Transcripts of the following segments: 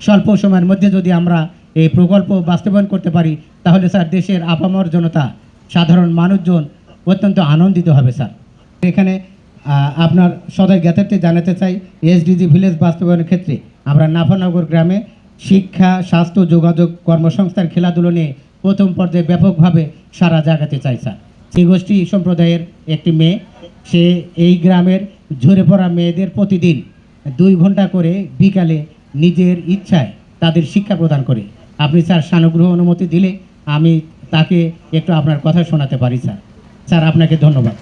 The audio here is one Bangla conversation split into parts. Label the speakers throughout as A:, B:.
A: স্বল্প সময়ের মধ্যে যদি আমরা এই প্রকল্প বাস্তবায়ন করতে পারি তাহলে স্যার দেশের আপামর জনতা সাধারণ মানুষজন অত্যন্ত আনন্দিত হবে স্যার। এখানে আপনার সদয় জ্ঞাতার্থে জানাতে চাই এসডিজি ভিলেজ বাস্তবায়নের ক্ষেত্রে আমরা নাফানগর গ্রামে শিক্ষা, স্বাস্থ্য, যোগাযোগ, কর্মসংস্থান, খেলাধুলো নিয়ে প্রথম পর্যায়ে ব্যাপকভাবে সারা জাগাতে চাই স্যার। এই গোষ্ঠী সম্প্রদায়ের একটি মেয়ে, সে এই গ্রামের ঝরে পড়া মেয়েদের প্রতিদিন 2 ঘন্টা করে বিকালে নিজের ইচ্ছায় তাদের শিক্ষা প্রদান করে। আপনি স্যার সানুগ্রহ অনুমতি দিলে আমি তাকে একটু আপনার কথা শোনাতে পারি স্যার। স্যার আপনাকে ধন্যবাদ।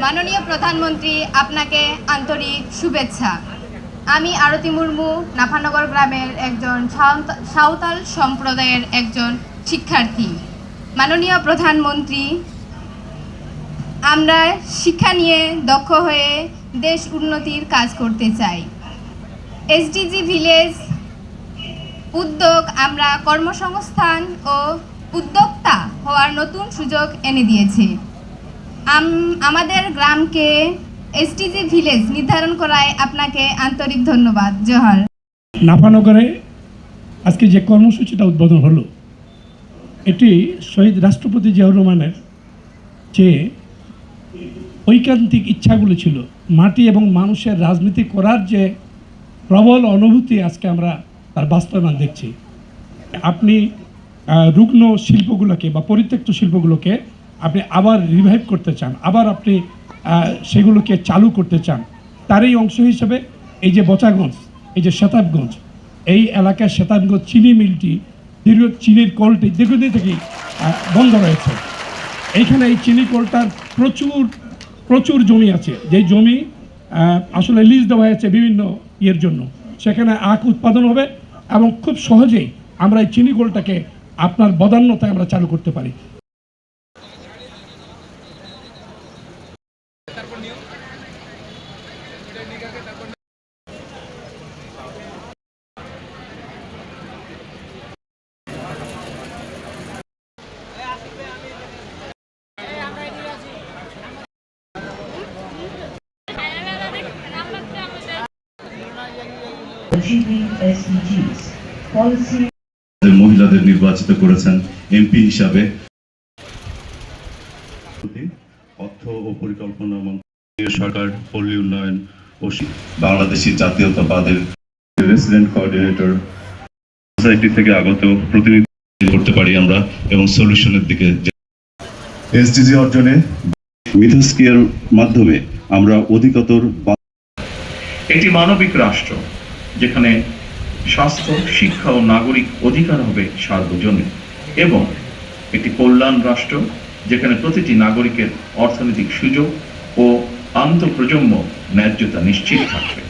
B: মাননীয় প্রধানমন্ত্রী, আপনাকে আন্তরিক শুভেচ্ছা। আমি আরতি মুর্মু, নাফানগর গ্রামের একজন সাঁওতাল সম্প্রদায়ের একজন শিক্ষার্থী। মাননীয় প্রধানমন্ত্রী, আমরা শিক্ষা নিয়ে দক্ষ হয়ে দেশ উন্নতির কাজ করতে চাই। এসডিজি ভিলেজ উদ্যোগ আমরা কর্মসংস্থান ও উদ্যোক্তা হওয়ার নতুন সুযোগ এনে দিয়েছে। আমাদের গ্রামকে এসডিজি ভিলেজ নির্ধারণ করায় আপনাকে আন্তরিক ধন্যবাদ। জোহার।
C: নাফানগরে আজকে যে কর্মসূচিটা উদ্বোধন হলো, এটি শহীদ রাষ্ট্রপতি জিয়াউর রহমানের যে ঐকান্তিক ইচ্ছাগুলো ছিল, মাটি এবং মানুষের রাজনীতি করার যে প্রবল অনুভূতি আজকে আমরা তার বাস্তবায়ন দেখছি। আপনি রুগ্ন শিল্পগুলোকে বা পরিত্যক্ত শিল্পগুলোকে আপনি আবার রিভাইভ করতে চান, আবার আপনি সেগুলোকে চালু করতে চান। তারই অংশ হিসেবে এই যে বচাগঞ্জ, এই যে শতাবগঞ্জ, এই এলাকার শতাবগঞ্জ চিনি মিলটি চিনির কলটি দীর্ঘদিন থেকেই বন্ধ রয়েছে। এইখানে এই চিনি কলটার প্রচুর জমি আছে, যে জমি আসলে লিজ দেওয়া হয়েছে বিভিন্ন ইয়ের জন্য। সেখানে আখ উৎপাদন হবে এবং খুব সহজেই আমরা এই চিনি কলটাকে আপনার বদান্যতায় আমরা চালু করতে পারি।
D: মহিলাদের নির্বাচিত করেছেন এমপি হিসাবে। অর্থ ও পরিকল্পনা মন্ত্রী, সরকার, পল্লী উন্নয়ন ও বাংলাদেশি জাতীয়তাবাদের রেসিডেন্ট কোঅর্ডিনেটর সোসাইটি থেকে আগত প্রতিনিধি করতে পারি আমরা এবং সলিউশনের দিকে। এসডিজি অর্জনে মিথস্ক্রিয়ার মাধ্যমে আমরা অধিকতর
E: একটি মানবিক রাষ্ট্র যেখানে স্বাস্থ্য, শিক্ষা ও নাগরিক অধিকার হবে সার্বজনীন, এবং একটি কল্যাণ রাষ্ট্র যেখানে প্রতিটি নাগরিকের অর্থনৈতিক সুযোগ ও আন্তঃপ্রজন্ম ন্যায্যতা নিশ্চিত থাকবে।